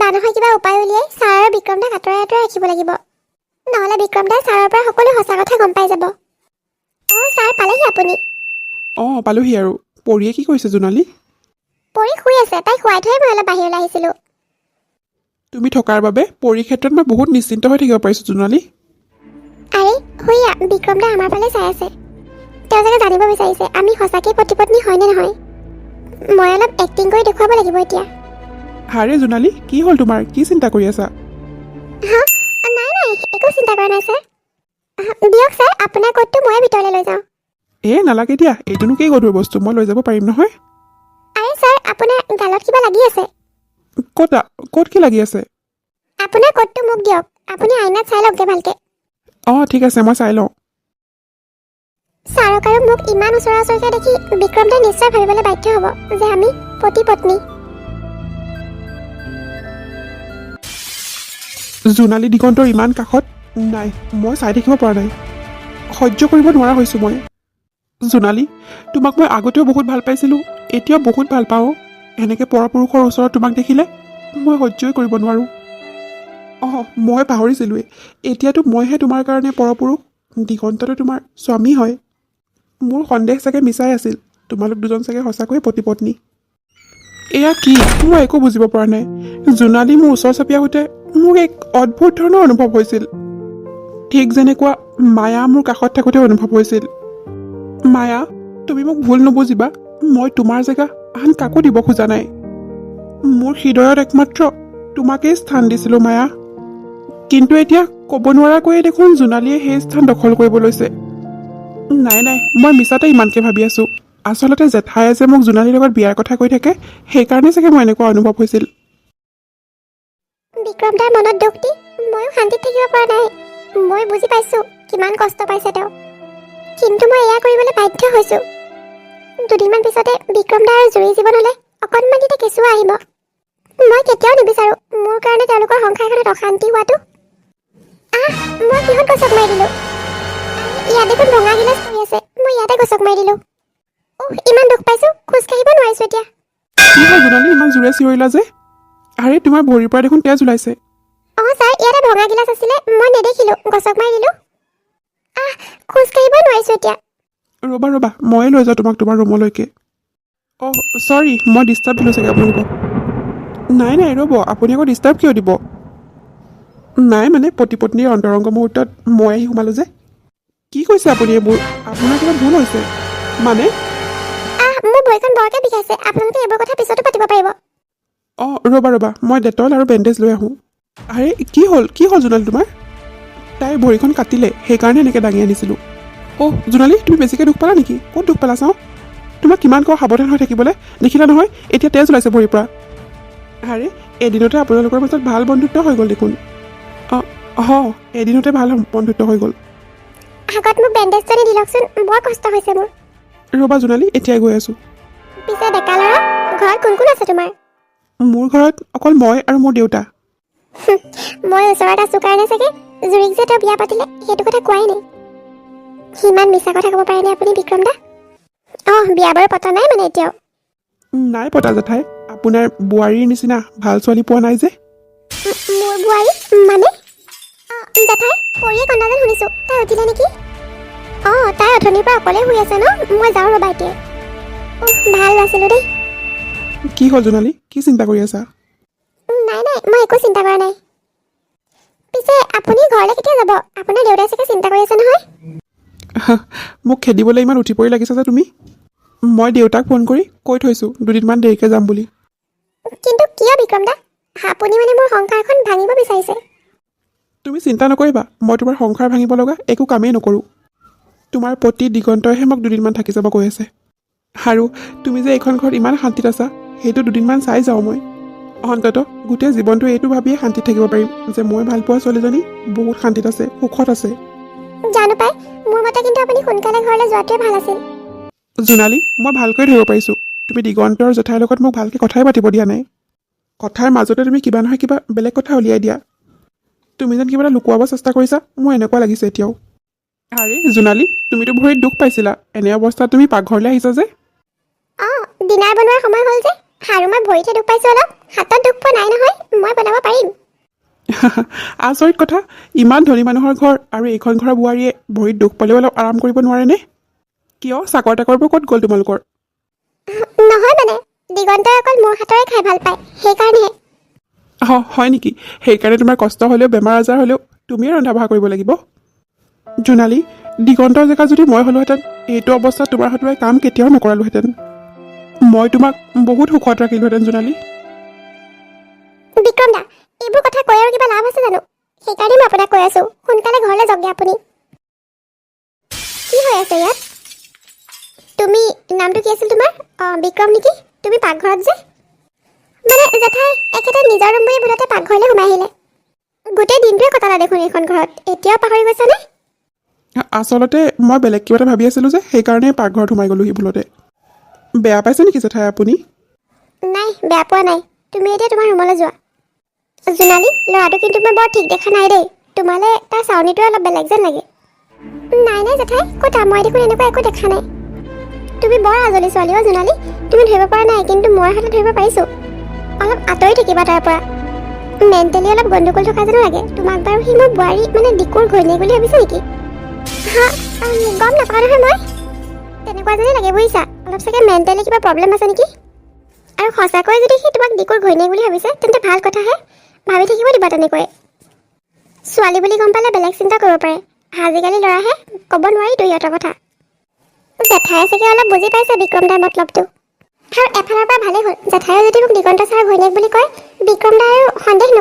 বা নহয় কিবা উপায় উলিয়াই ছাৰ আৰু বিক্ৰম দাক আঁতৰাই আঁতৰাই ৰাখিব লাগিব। নহ'লে বিক্ৰম দাই ছাৰৰ পৰা সকলো সঁচা কথা গম পাই যাব। ছাৰ পালেহি আপুনি? পালোহি আৰু। পৰিয়ে কি কৰিছে জোনালী? পৰি শুই আছে, তাইক শুৱাই থৈ মই অলপ বাহিৰলৈ আহিছিলোঁ। তুমি থকাৰ বাবে পৰিৰ ক্ষেত্ৰত মই বহুত নিশ্চিন্ত হৈ থাকিব পাৰিছোঁ জোনালী। আৰে শুইয়া, বিক্ৰম দা আমাৰ ফালে চাই আছে। তেওঁ চাগে জানিব বিচাৰিছে আমি সঁচাকৈ পতি পত্নী হয় নে নহয়। মই অলপ এক্টিং কৰি দেখুৱাব লাগিব এতিয়া। হাৰে জোনালী, কি হ'ল তোমাৰ? কি চিন্তা কৰি আছা? নাই একো চিন্তা কৰা নাই ছাৰ। দিয়ক ছাৰ, আপোনাৰ কোটটো ময়ে ভিতৰলৈ লৈ যাওঁ। নালাগে দিয়া, এইটোনো কি গধুৰ বস্তু, মই লৈ যাব পাৰিম নহয়। আৰে ছাৰ, আপোনাৰ গালত কিবা লাগি আছে। ক'ত কি লাগি আছে? আপোনাৰ কোটটো মোক দিয়ক, আপুনি আইনাত চাই লওকগৈ ভালকৈ। ঠিক আছে, মই চাই লওঁ। ছাৰক আৰু মোক ইমান ওচৰা ওচৰিকৈ দেখি বিক্ৰম দাই নিশ্চয় ভাবিবলৈ বাধ্য হ'ব যে আমি পতি পত্নী। জোনালী দিগন্তৰ ইমান কাষত নাই, মই চাই থাকিব পৰা নাই। সহ্য কৰিব নোৱাৰা হৈছোঁ মই। জোনালী, তোমাক মই আগতেও বহুত ভাল পাইছিলোঁ, এতিয়াও বহুত ভাল পাওঁ। এনেকৈ পৰপুৰুষৰ ওচৰত তোমাক দেখিলে মই সহ্যই কৰিব নোৱাৰোঁ। মই পাহৰিছিলোঁৱেই, এতিয়াতো মইহে তোমাৰ কাৰণে পৰপুৰুষ, দিগন্তটো তোমাৰ স্বামী হয়। মোৰ সন্দেহ চাগে মিছাই আছিল, তোমালোক দুজন চাগে সঁচাকৈয়ে পতি পত্নী। এয়া কি, মই একো বুজিব পৰা নাই। জোনালী মোৰ ওচৰ চাপি আহোঁতে মোক এক অদ্ভুত ধৰণৰ অনুভৱ হৈছিল, ঠিক যেনেকুৱা মায়া মোৰ কাষত থাকোঁতে অনুভৱ হৈছিল। মায়া, তুমি মোক ভুল নুবুজিবা, মই তোমাৰ জেগা আন কাকো দিব খোজা নাই। মোৰ হৃদয়ত একমাত্ৰ তোমাকেই স্থান দিছিলোঁ মায়া। কিন্তু এতিয়া ক'ব নোৱাৰাকৈয়ে দেখোন জোনালীয়ে সেই স্থান দখল কৰিব লৈছে। নাই, মই মিছাতে ইমানকৈ ভাবি আছোঁ। আচলতে জেঠায়ে যে মোক জোনালীৰ লগত বিয়াৰ কথা কৈ থাকে, সেইকাৰণে চাগে মোৰ এনেকুৱা অনুভৱ হৈছিল। বিক্ৰম দাৰ মনত দুখ দি ময়ো শান্তিত থাকিব পৰা নাই। মই বুজি পাইছোঁ কিমান কষ্ট পাইছে তেওঁ, কিন্তু মই এয়া কৰিবলৈ বাধ্য হৈছোঁ। দুদিনমান পিছতে বিক্ৰম দাৰ জুৰি জীৱনলৈ অকণমান এটা কেঁচুৱা আহিব। মই কেতিয়াও নিবিচাৰোঁ মোৰ কাৰণে তেওঁলোকৰ সংসাৰখনত অশান্তি হোৱাটো। মই কিহত গছক মাৰি দিলোঁ? ইয়াত দেখোন ভঙা গিলাচ পৰি আছে, মই ইয়াতে গছক মাৰি দিলোঁ। ইমান দুখ পাইছোঁ, খোজকাঢ়িব নোৱাৰিছোঁ এতিয়া। কি হয় জোনালী, ইমান জোৰে চিঞৰিলা যে? আৰে তোমাৰ ভৰিৰ পৰা দেখোন তেজ ওলাইছে। ছাৰ, ইয়াতে ভঙা গিলাচ আছিলে, মই নেদেখিলোঁ, গছক মাৰি দিলোঁ। খোজকাঢ়িব নোৱাৰিছোঁ এতিয়া। ৰ'বা, ময়ে লৈ যাওঁ তোমাক তোমাৰ ৰুমলৈকে। চৰি, মই ডিষ্টাৰ্ব দিলোঁ চাগে আপোনালোকক। নাই ৰ'ব, আপুনি আকৌ ডিষ্টাৰ্ব কিয় দিব? নাই মানে পতি পত্নীৰ অন্তৰংগ মুহূৰ্তত মই আহি সোমালোঁ যে। কি কৈছে আপুনি এইবোৰ? আপোনাৰ কিবা ভুল হৈছে মানে? মোৰ ভৰিখন বৰকৈ বিষাইছে, আপোনালোকে এইবোৰ কথা পিছতো পাতিব পাৰিব। ৰ'বা, মই ডেটল আৰু বেণ্ডেজ লৈ আহোঁ। আৰে কি হ'ল জোনালী তোমাৰ? তাইৰ ভৰিখন কাটিলে, সেইকাৰণে এনেকৈ দাঙি আনিছিলোঁ। জোনালী, তুমি বেছিকৈ দুখ পালা নেকি? ক'ত দুখ পালা চাওঁ? তোমাক কিমান কওঁ সাৱধান হৈ থাকিবলৈ, দেখিলা নহয় এতিয়া তেজ ওলাইছে ভৰিৰ পৰা। আৰে এদিনতে আপোনালোকৰ মাজত ভাল বন্ধুত্ব হৈ গ'ল দেখোন। এদিনতে ভাল বন্ধুত্ব হৈ গ'ল। আগত মোক বেণ্ডেজজনী দি লওকচোন, বৰ কষ্ট হৈছে মোৰ। ৰ'বা জোনালী, এতিয়াই গৈ আছোঁ। পিছে ডেকা ল'ৰা, ঘৰত কোন কোন আছে তোমাৰ? মোৰ ঘৰত অকল মই আৰু মোৰ দেউতা। মই ওচৰত আছোঁ কাৰণে চাগে জুৰিক যে তেওঁ বিয়া পাতিলে সেইটো কথা কোৱাই নাই। সিমান মিছা কথা ক'ব পাৰেনে আপুনি বিক্ৰম দা? বিয়া বাৰু পতা নাই মানে এতিয়াও? নাই পতা জেঠাই, আপোনাৰ বোৱাৰীৰ নিচিনা ভাল ছোৱালী পোৱা নাই যে। মোৰ বোৱাৰী মানে? জেঠাই, পৰিয়ে কন্দা যেন শুনিছোঁ, তাই উঠিলে নেকি? তাই অথনিৰ পৰা অকলে শুই আছে ন? মই যাওঁ ৰ'বা এতিয়া। ভাল আছিলোঁ দেই। কি হ'ল জোনালী, কি চিন্তা কৰি আছা? নাই, মই একো চিন্তা কৰা নাই। পিছে আপুনি ঘৰলৈ কেতিয়া যাব? আপোনাৰ দেউতাই চাগে চিন্তা কৰি আছে নহয়? মোক খেদিবলৈ ইমান উঠি পৰি লাগিছে যে তুমি। মই দেউতাক ফোন কৰি কৈ থৈছোঁ দুদিনমান দেৰিকৈ যাম বুলি। কিন্তু কিয় বিক্ৰম দা? আপুনি মানে মোৰ সংসাৰখন ভাঙিব বিচাৰিছে? তুমি চিন্তা নকৰিবা, মই তোমাৰ সংসাৰ ভাঙিব লগা একো কামেই নকৰোঁ। তোমাৰ পতি দিগন্তইহে মোক দুদিনমান থাকি যাব কৈ আছে। আৰু তুমি যে এইখন ঘৰত ইমান শান্তিত আছা, সেইটো দুদিনমান চাই যাওঁ মই। অন্ততঃ গোটেই জীৱনটো এইটো ভাবিয়ে শান্তিত থাকিব পাৰিম যে মই ভালপোৱা ছোৱালীজনী বহুত শান্তিত আছে, সুখত আছে। জানো পাই, মোৰ মতে কিন্তু আপুনি সোনকালে ঘৰলৈ যোৱাটোৱে ভাল আছিল। জোনালী, মই ভালকৈ ধৰিব পাৰিছোঁ, তুমি দিগন্ত আৰু জেঠাইৰ লগত মোক ভালকৈ কথাই পাতিব দিয়া নাই। কথাৰ মাজতে তুমি কিবা নহয় কিবা বেলেগ কথা উলিয়াই দিয়া। তুমি যেন কিবা এটা লুকুৱাব চেষ্টা কৰিছা, মোৰ এনেকুৱা লাগিছে এতিয়াও। আৰে জোনালী, তুমিতো ভৰিত দুখ পাইছিলা, এনে অৱস্থাত তুমি পাকঘৰলৈ আহিছা যে? ডিনাৰ বনোৱাৰ সময় হ'ল যে, আৰু মই ভৰিতহে দুখ পাইছোঁ অলপ, হাতত দুখ পোৱা নাই নহয়। মই বনাব পাৰিম। আচৰিত কথা, ইমান ধনী মানুহৰ ঘৰ আৰু এইখন ঘৰৰ বোৱাৰীয়ে ভৰিত দুখ পালেও অলপ আৰাম কৰিব নোৱাৰেনে? কিয়, চাকৰ তাকৰবোৰ ক'ত গ'ল তোমালোকৰ? নহয় মানে, দিগন্তই অকল মোৰ হাতৰে খাই ভাল পায়, সেইকাৰণেহে। হয় নেকি? সেইকাৰণে তোমাৰ কষ্ট হ'লেও বেমাৰ আজাৰ হ'লেও তুমিয়ে ৰন্ধা বঢ়া কৰিব লাগিব? জোনালী, দিগন্তৰ জেগা যদি মই হ'লোহেঁতেন, এইটো অৱস্থাত তোমাৰ হাতৰে কাম কেতিয়াও নকৰালোহেঁতেন। মই তোমাক বহুত সুখত ৰাখিলোহেঁতেন জোনালী। বিক্ৰম দা, এইবোৰ কথা কৈ আৰু কিবা লাভ আছে জানো? সেইকাৰণে মই আপোনাক কৈ আছো, সোনকালে ঘৰলৈ যাওকগে আপুনি। কি হৈ আছে ইয়াত? তুমি, নামটো কি আছিল তোমাৰ? বিক্ৰম নেকি? তুমি পাকঘৰত যে? মানে জেঠাই, এখেতে নিজৰ ৰুম বুলি ভুলতে পাকঘৰলৈ সোমাই আহিলে। গোটেই দিনটোৱে কটালা দেখোন এইখন ঘৰত, এতিয়াও পাহৰি গৈছানে? আচলতে মই বেলেগ কিবা এটা ভাবি আছিলোঁ যে, সেইকাৰণে পাকঘৰত সোমাই গ'লোহি ভুলতে। বেয়া পাইছে নেকি জেঠাই আপুনি? নাই, বেয়া পোৱা নাই। তুমি এতিয়া তোমাৰ ৰুমলৈ যোৱা। জোনালী, ল'ৰাটো কিন্তু মই বৰ ঠিক দেখা নাই দেই। তোমালৈ তাৰ চাউনিটোৱে অলপ বেলেগ যেন লাগে। নাই নাই জেঠাই, ক'তা, মই দেখোন এনেকুৱা একো দেখা নাই। তুমি বৰ আজলি ছোৱালী অ' জোনালী। তুমি ধৰিব পৰা নাই, কিন্তু মই হয়তো ধৰিব পাৰিছোঁ। অলপ আঁতৰি থাকিবা তাৰ পৰা। মেণ্টেলি অলপ গণ্ডগোল থকা যেনো লাগে। তোমাক বাৰু সি মোৰ বোৱাৰী মানে ডিকুৰ ঘৈণীয়েক বুলি ভাবিছে নেকি? হা, গম নাপাওঁ নহয় মই। তেনেকুৱা যেনেই লাগে বুজিছা। অলপ চাগে মেণ্টেলি কিবা প্ৰব্লেম আছে নেকি? আৰু সঁচাকৈ যদি সি তোমাক ডিকুৰ ঘৈণীয়েক বুলি ভাবিছে, তেন্তে ভাল কথাহে। ভাবি থাকিব দিবা তেনেকৈ। ছোৱালী বুলি গম পালে বেলেগ চিন্তা কৰিব পাৰে। আজিকালি ল'ৰাহে, ক'ব নোৱাৰিতো সিহঁতৰ কথা। জেঠায়ে চাগে অলপ বুজি পাইছে বিক্ৰম দাৰ মতলবটো। আৰু এফালৰ পৰা ভালেই হ'ল, জেঠায়ে যদি মোক দিগন্ত ছাৰৰ ঘৈণীয়েক বুলি কয়, বিক্ৰম দাৰ আৰু সন্দেহ